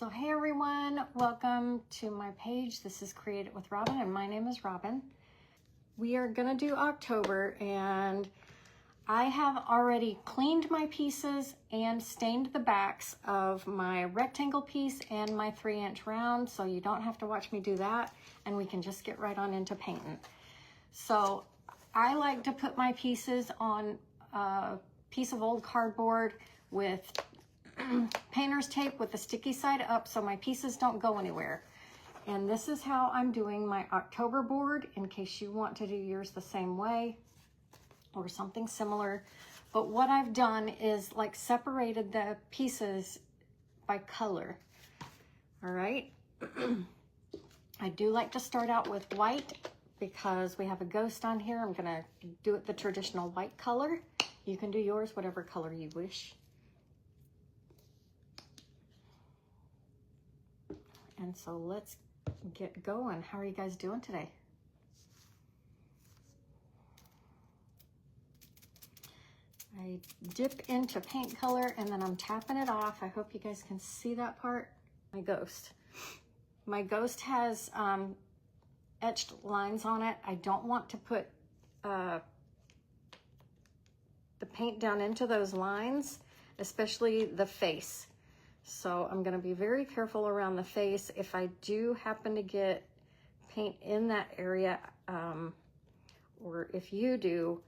So hey everyone, welcome to my page. This is Create It with Robin and my name is Robin. We are gonna do October and I have already cleaned my pieces and stained the backs of my rectangle piece and my 3-inch round, so you don't have to watch me do that and we can just get right on into painting. So I like to put my pieces on a piece of old cardboard with painter's tape with the sticky side up so my pieces don't go anywhere. And this is how I'm doing my October board in case you want to do yours the same way or something similar. But what I've done is like separated the pieces by color. All right. I do like to start out with white because we have a ghost on here. I'm gonna do it the traditional white color. You can do yours whatever color you wish. And so let's get going. How are you guys doing today? I dip into paint color and then I'm tapping it off. I hope you guys can see that part. My ghost. My ghost has etched lines on it. I don't want to put the paint down into those lines, especially the face. So I'm going to be very careful around the face. If I do happen to get paint in that area, or if you do,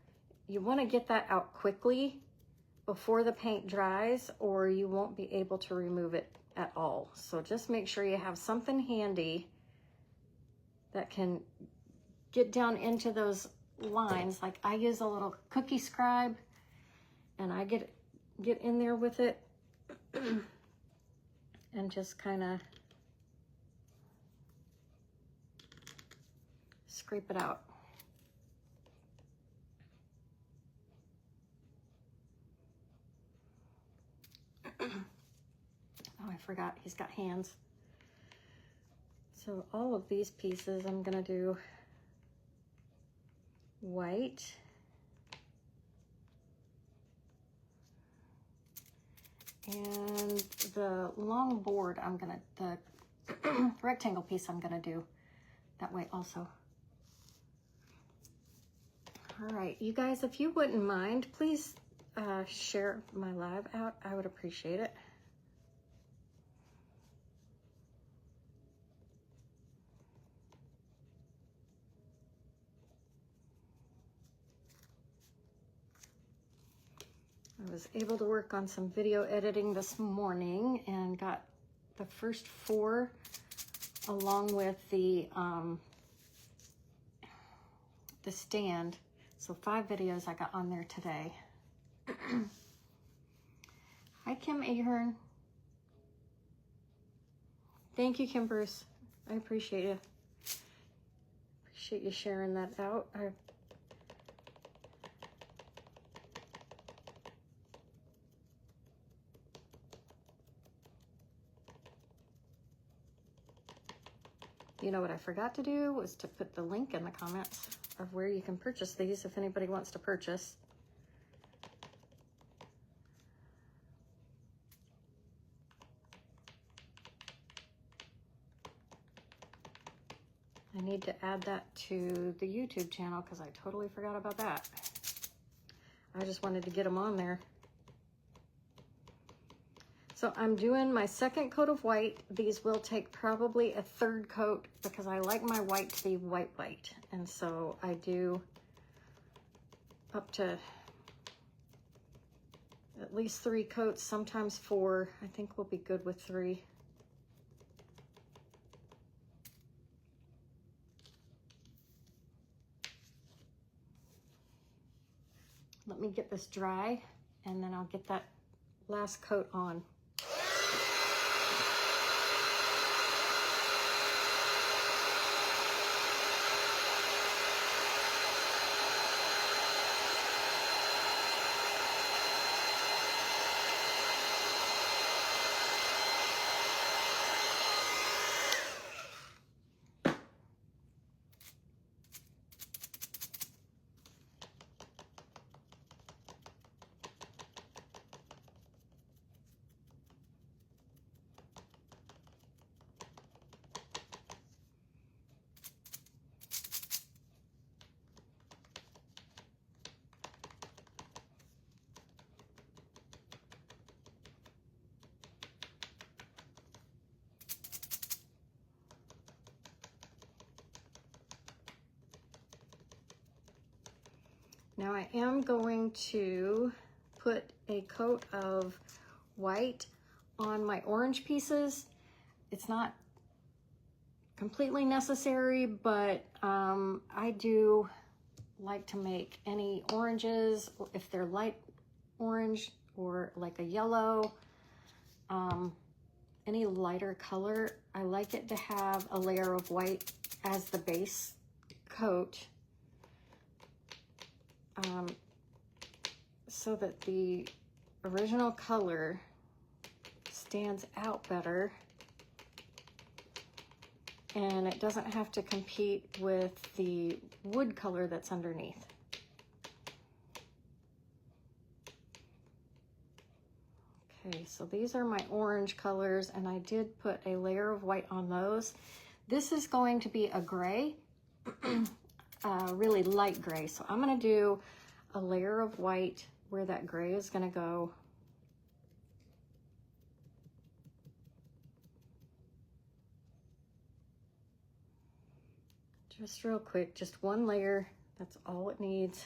you want to get that out quickly before the paint dries or you won't be able to remove it at all. So just make sure you have something handy that can get down into those lines. Like I use a little cookie scribe and I get in there with it. And just kind of scrape it out. Oh, I forgot, he's got hands. So all of these pieces I'm gonna do white. And the long board, the rectangle piece I'm gonna do that way also. All right, you guys, if you wouldn't mind, please share my live out. I would appreciate it. I was able to work on some video editing this morning and got the first 4 along with the stand. So 5 videos I got on there today. Hi, Kim Ahern. Thank you, Kim Bruce. I appreciate you. Appreciate you sharing that out. You know what I forgot to do was to put the link in the comments of where you can purchase these if anybody wants to purchase. I need to add that to the YouTube channel because I totally forgot about that. I just wanted to get them on there. So I'm doing my second coat of white. These will take probably a 3rd coat because I like my white to be white. And so I do up to at least 3 coats, sometimes 4. I think we'll be good with 3. Let me get this dry and then I'll get that last coat on. Now I am going to put a coat of white on my orange pieces. It's not completely necessary, but I do like to make any oranges, if they're light orange or like a yellow, any lighter color, I like it to have a layer of white as the base coat, so that the original color stands out better and it doesn't have to compete with the wood color that's underneath. Okay, so these are my orange colors, and I did put a layer of white on those. This is going to be a gray, really light gray. So I'm gonna do a layer of white where that gray is gonna go. Just real quick, just one layer, that's all it needs.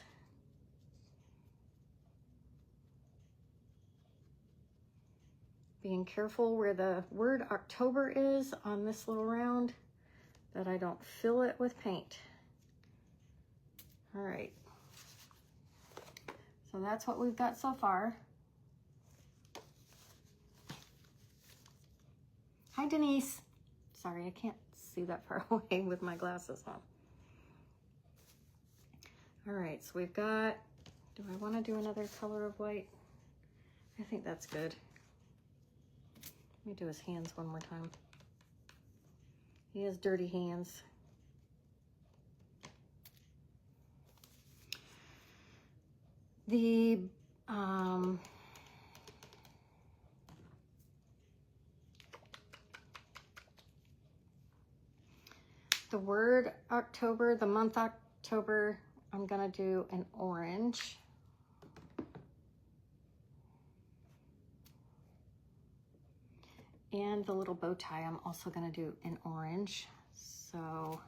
Being careful where the word October is on this little round, that I don't fill it with paint. All right, so that's what we've got so far. Hi, Denise. Sorry, I can't see that far away with my glasses on. All right, so we've got, do I want to do another color of white? I think that's good. Let me do his hands one more time. He has dirty hands. The word October, the month October, I'm gonna do an orange. And the little bow tie, I'm also gonna do an orange. So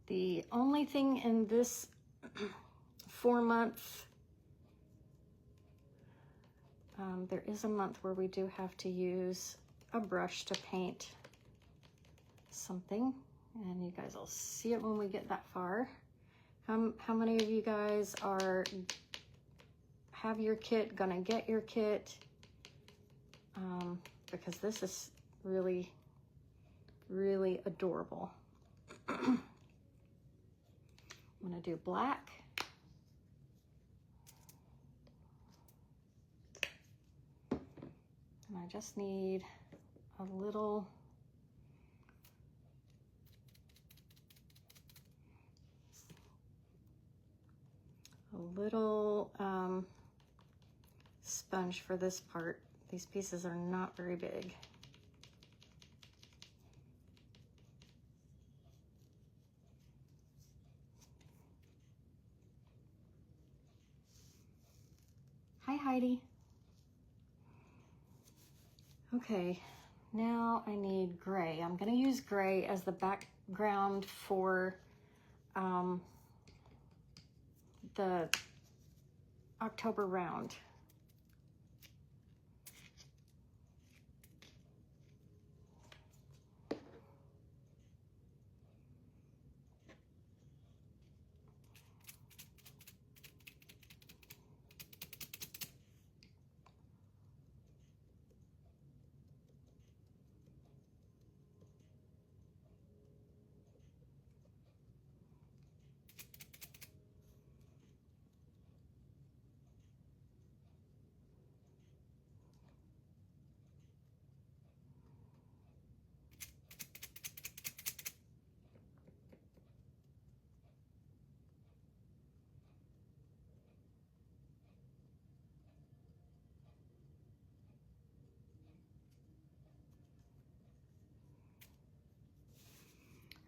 the only thing in this 4 months, there is a month where we do have to use a brush to paint something, and you guys will see it when we get that far. How many of you guys have your kit, gonna get your kit? Because this is really, really adorable. I'm gonna do black. And I just need a little sponge for this part. These pieces are not very big. Hi, Heidi. Okay, now I need gray. I'm gonna use gray as the background for the October round.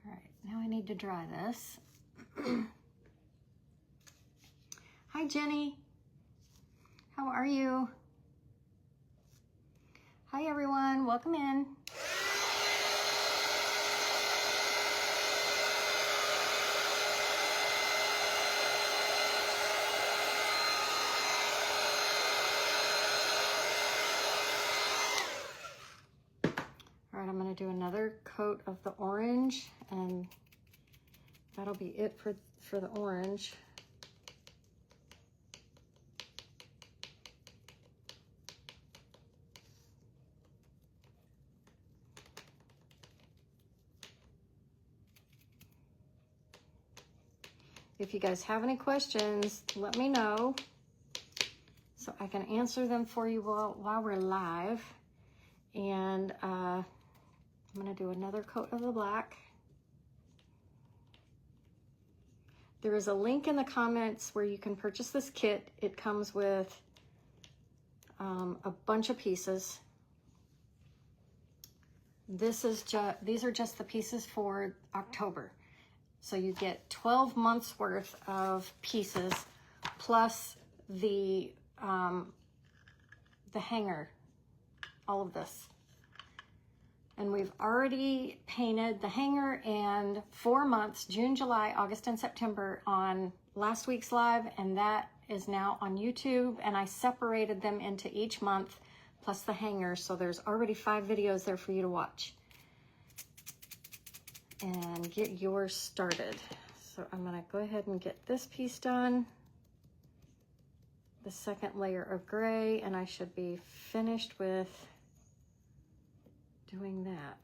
All right, now I need to dry this. Hi, Jenny. How are you? Hi, everyone. Welcome in. All right, I'm going to do another coat of the orange, and that'll be it for the orange. If you guys have any questions, let me know so I can answer them for you while we're live. And I'm going to do another coat of the black. There is a link in the comments where you can purchase this kit. It comes with a bunch of pieces. These are just the pieces for October. So you get 12 months worth of pieces plus the hanger, all of this. And we've already painted the hanger and 4 months, June, July, August, and September on last week's live, and that is now on YouTube, and I separated them into each month plus the hanger, so there's already 5 videos there for you to watch and get yours started. So I'm gonna go ahead and get this piece done, the second layer of gray, and I should be finished with doing that.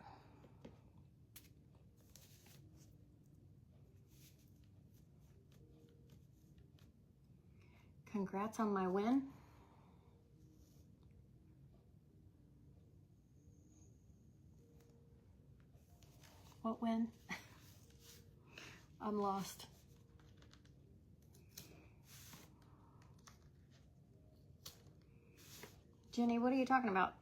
Congrats on my win. What win? I'm lost. Jenny, what are you talking about?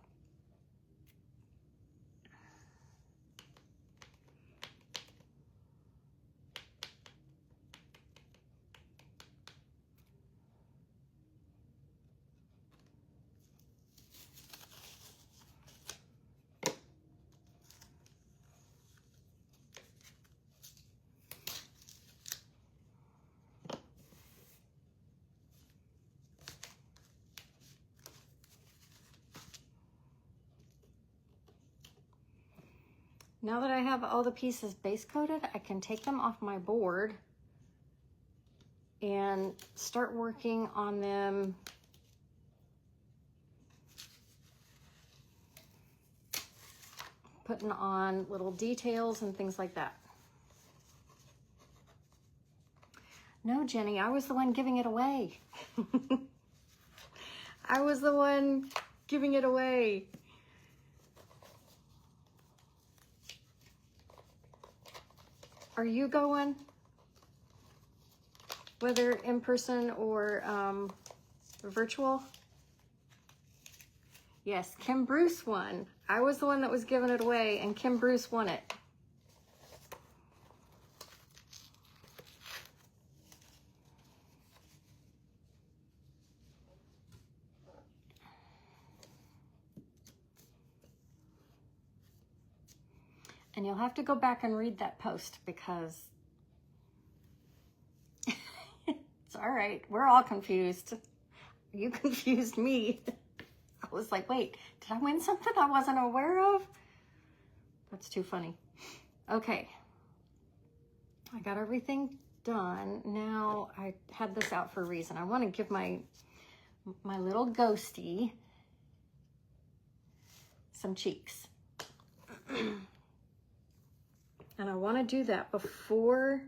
Now that I have all the pieces base coated, I can take them off my board and start working on them putting on little details and things like that. No, Jenny, I was the one giving it away. I was the one giving it away. Are you going? Whether in person or virtual? Yes, Kim Bruce won. I was the one that was giving it away, and Kim Bruce won it. And you'll have to go back and read that post because it's all right. We're all confused. You confused me. I was like, wait, did I win something I wasn't aware of? That's too funny. Okay. I got everything done. Now I had this out for a reason. I want to give my little ghosty some cheeks. And I want to do that before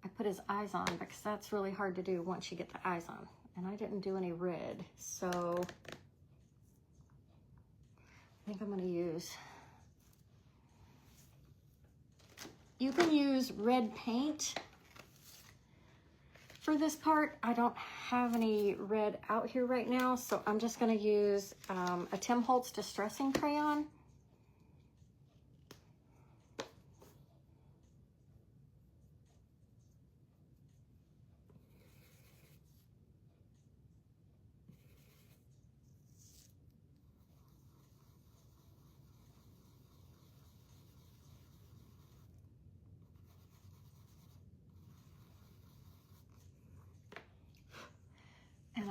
I put his eyes on, because that's really hard to do once you get the eyes on. And I didn't do any red, so I think I'm going to use, you can use red paint for this part. I don't have any red out here right now, so I'm just going to use a Tim Holtz Distressing Crayon.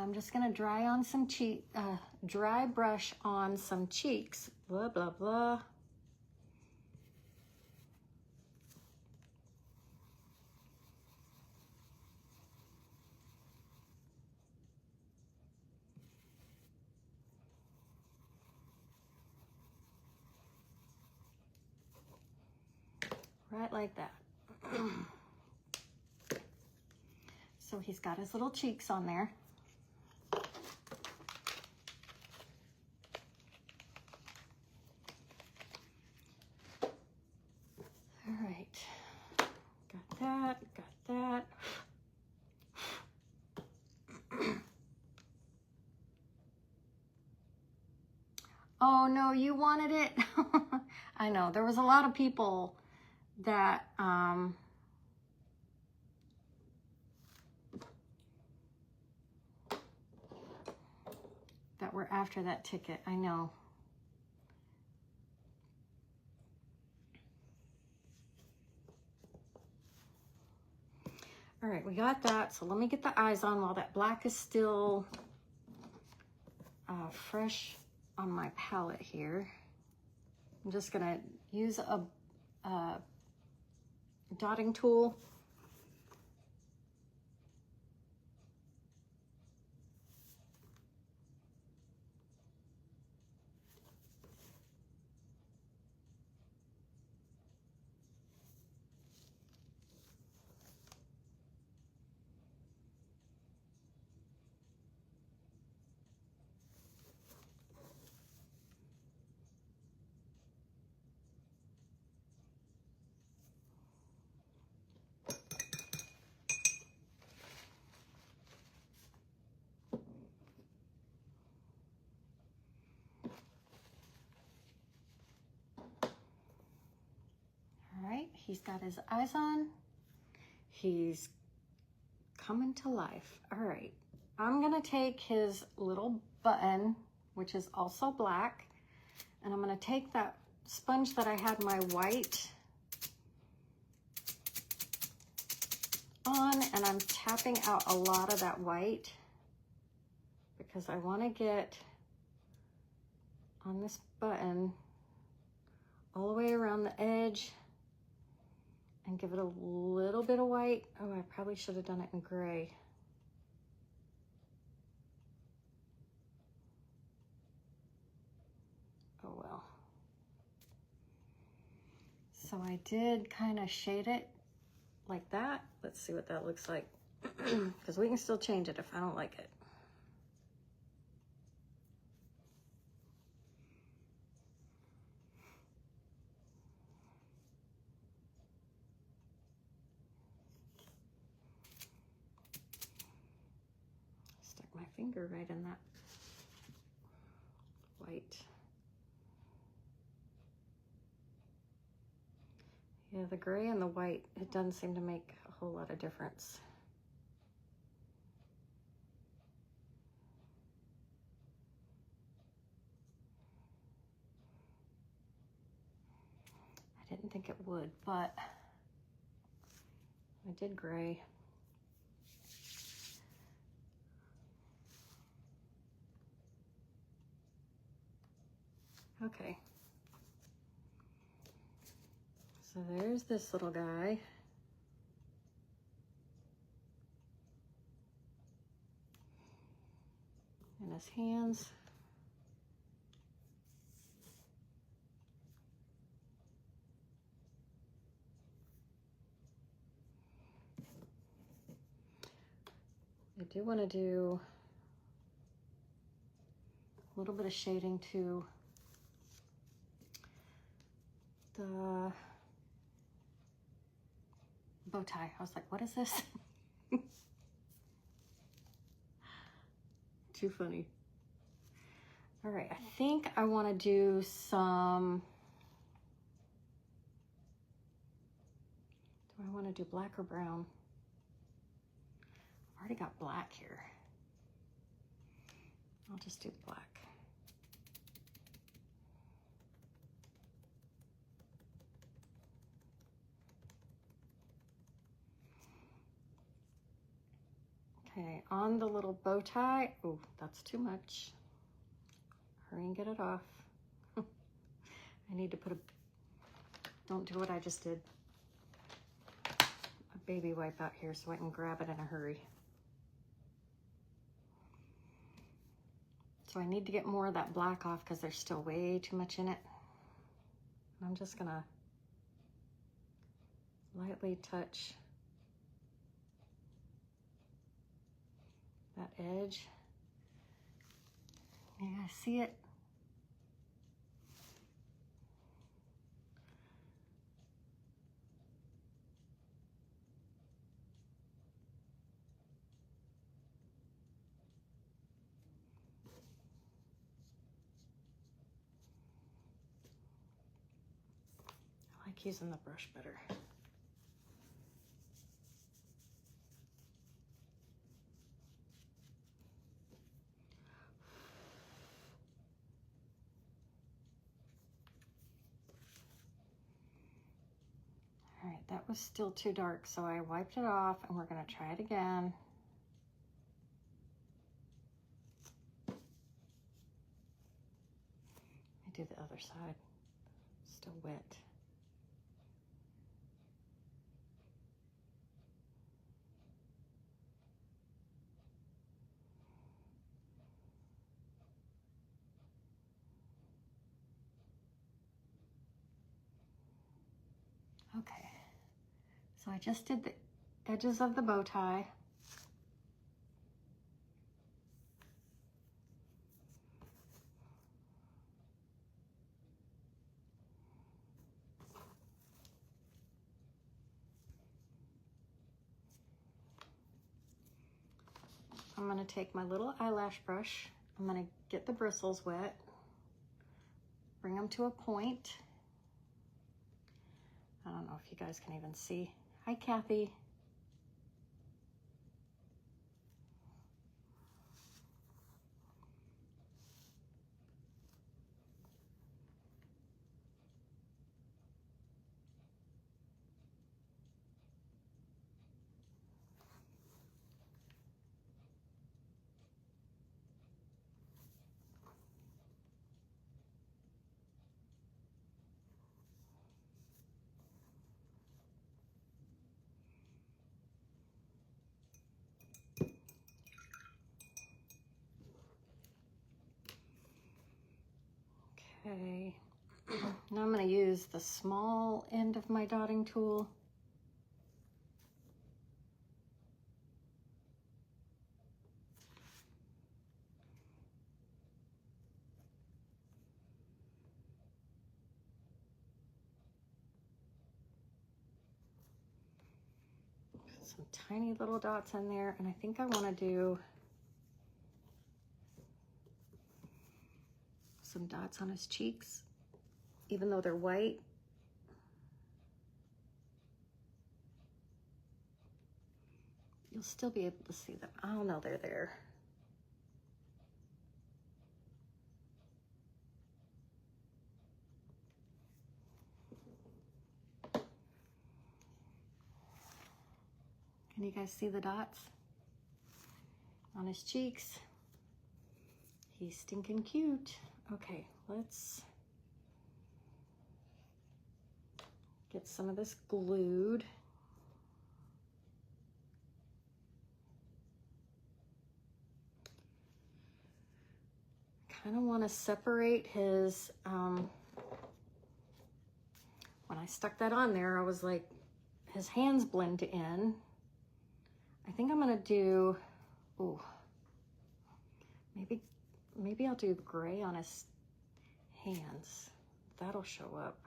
I'm just gonna dry brush on some cheeks. Blah, blah, blah. Right like that. So he's got his little cheeks on there. All right, got that, got that. Oh no, you wanted it? I know, there was a lot of people that that were after that ticket, I know. All right, we got that. So let me get the eyes on while that black is still fresh on my palette here. I'm just gonna use a dotting tool. He's got his eyes on. He's coming to life. All right, I'm gonna take his little button, which is also black, and I'm gonna take that sponge that I had my white on, and I'm tapping out a lot of that white because I wanna get on this button all the way around the edge and give it a little bit of white. Oh, I probably should have done it in gray. Oh well. So I did kind of shade it like that. Let's see what that looks like, because we can still change it if I don't like it. Stuck my finger right in that white. Yeah, the gray and the white, it doesn't seem to make a whole lot of difference. I didn't think it would, but I did gray. Okay. So there's this little guy. And his hands. I do want to do a little bit of shading to the bow tie. I was like, what is this? Too funny. All right, I think I want to do some, do I want to do black or brown? I've already got black here. I'll just do black. Okay, on the little bow tie. Oh, that's too much. Hurry and get it off. I need to put a, don't do what I just did. A baby wipe out here so I can grab it in a hurry. So I need to get more of that black off because there's still way too much in it. I'm just gonna lightly touch that edge. You guys see it? I like using the brush better. All right, that was still too dark, so I wiped it off and we're gonna try it again. I do the other side, still wet. Okay, so I just did the edges of the bow tie. I'm gonna take my little eyelash brush. I'm gonna get the bristles wet, bring them to a point. I don't know if you guys can even see. Hi, Kathy. Okay, now I'm going to use the small end of my dotting tool. Put some tiny little dots in there, and I think I want to do some dots on his cheeks, even though they're white. You'll still be able to see them. I'll know they're there. Can you guys see the dots on his cheeks? He's stinking cute. Okay, let's get some of this glued. Kind of want to separate his, when I stuck that on there, I was like, his hands blend in. I think I'm gonna do, ooh, maybe I'll do gray on his hands. That'll show up.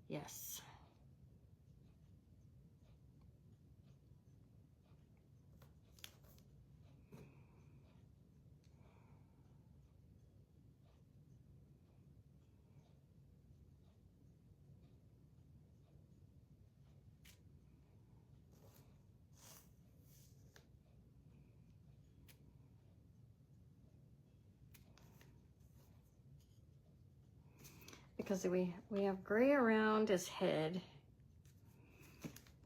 Yes. Because we have gray around his head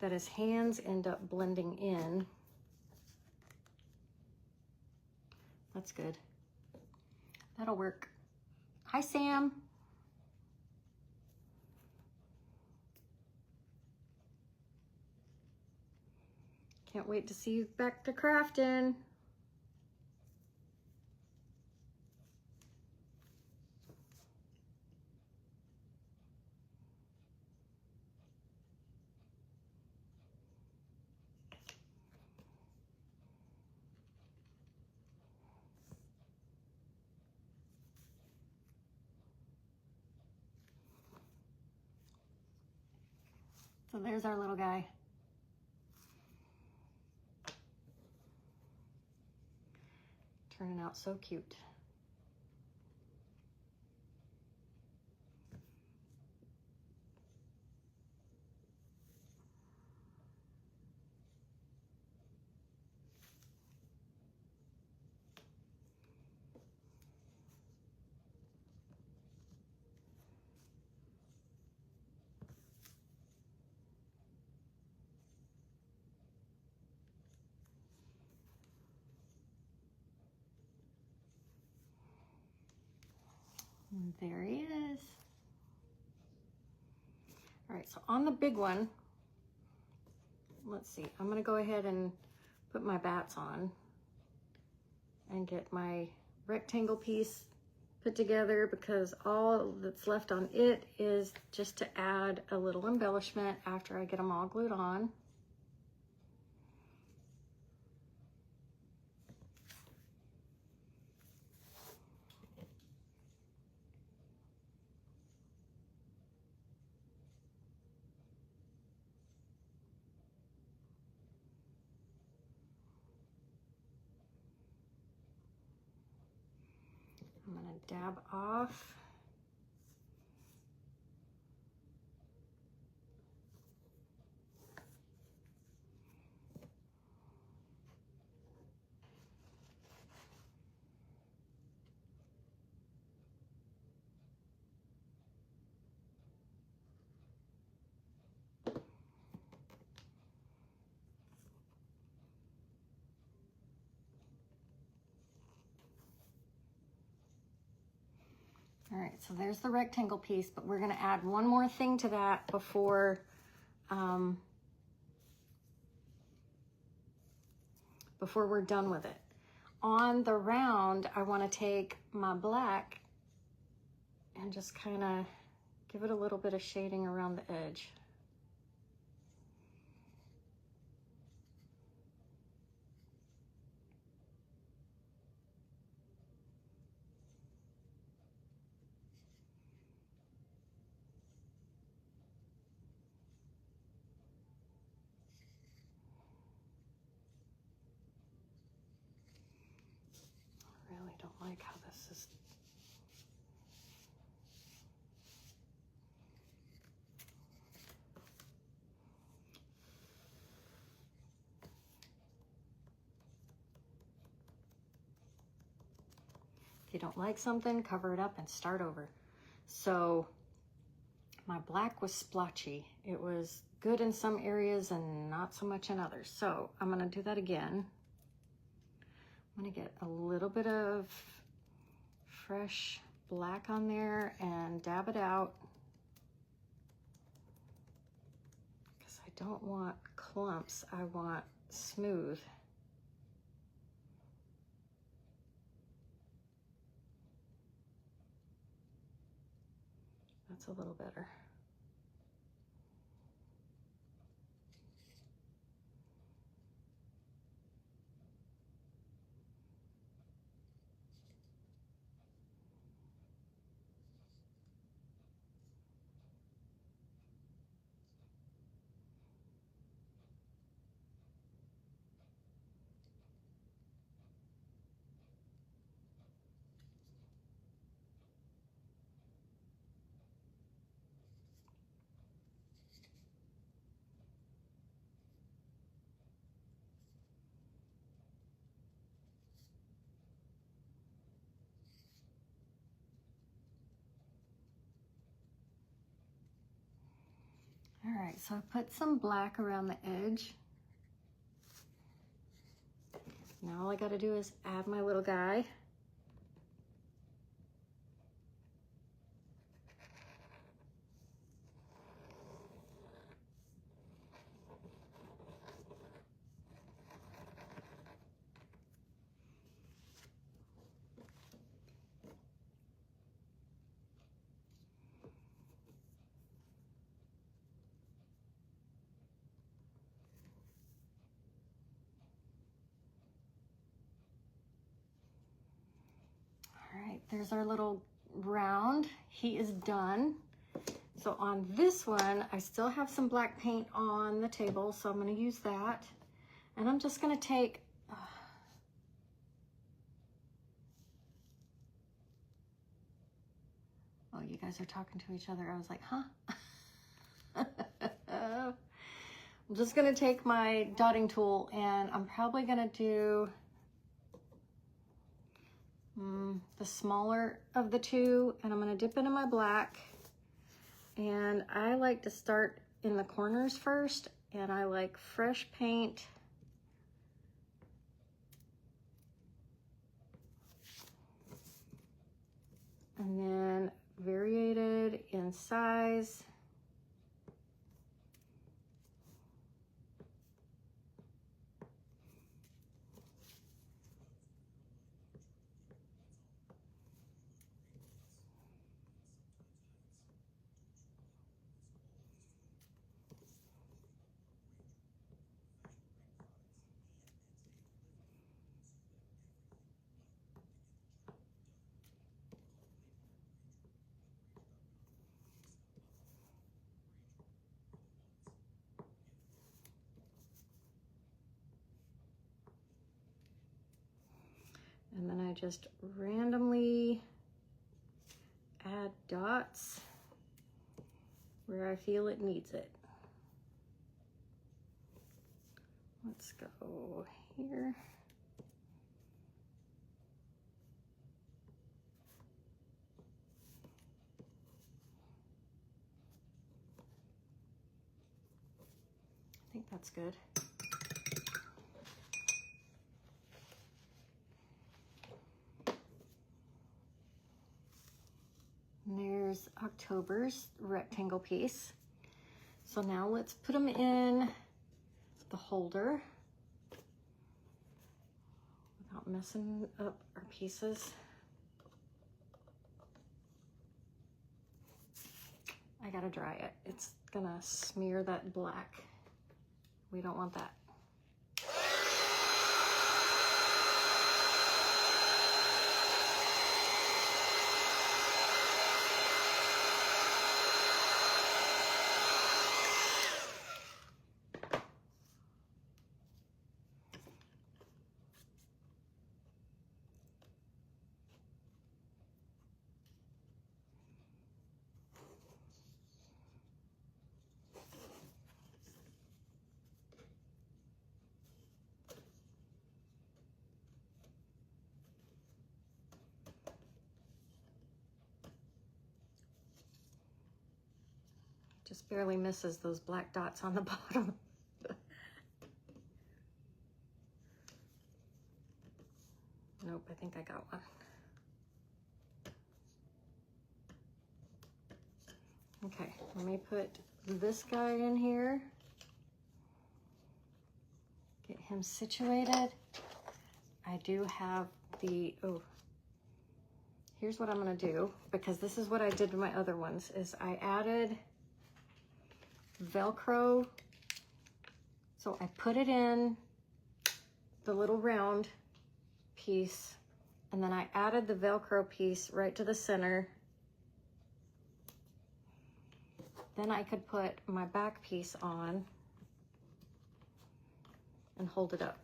that his hands end up blending in. that's good. That'll work. Hi, Sam. Can't wait to see you back to crafting. So there's our little guy. Turning out so cute. And there he is. All right, so on the big one, let's see, I'm gonna go ahead and put my bats on and get my rectangle piece put together, because all that's left on it is just to add a little embellishment after I get them all glued on. I'm gonna dab off. All right, so there's the rectangle piece, but we're gonna add one more thing to that before we're done with it. On the round, I wanna take my black and just kinda give it a little bit of shading around the edge. I really don't like how this is. If you don't like something, cover it up and start over. So my black was splotchy. It was good in some areas and not so much in others. So I'm gonna do that again. I'm gonna get a little bit of fresh black on there and dab it out, because I don't want clumps, I want smooth. That's a little better. All right, so I put some black around the edge. Now all I gotta do is add my little guy. All right, there's our little round. He is done. So on this one, I still have some black paint on the table, so I'm gonna use that. And I'm just gonna take, oh, you guys are talking to each other. I was like, huh? I'm just gonna take my dotting tool and I'm probably gonna do the smaller of the two, and I'm gonna dip into my black. And I like to start in the corners first, and I like fresh paint. And then variated in size. And then I just randomly add dots where I feel it needs it. Let's go here. I think that's good. And there's October's rectangle piece. So now let's put them in the holder without messing up our pieces. I gotta dry it. It's gonna smear that black. We don't want that. Just barely misses those black dots on the bottom. Nope, I think I got one. Okay, let me put this guy in here. Get him situated. I do have the, oh, here's what I'm gonna do, because this is what I did to my other ones, is I added Velcro. So I put it in the little round piece, and then I added the Velcro piece right to the center. Then I could put my back piece on and hold it up.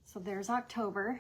So there's October.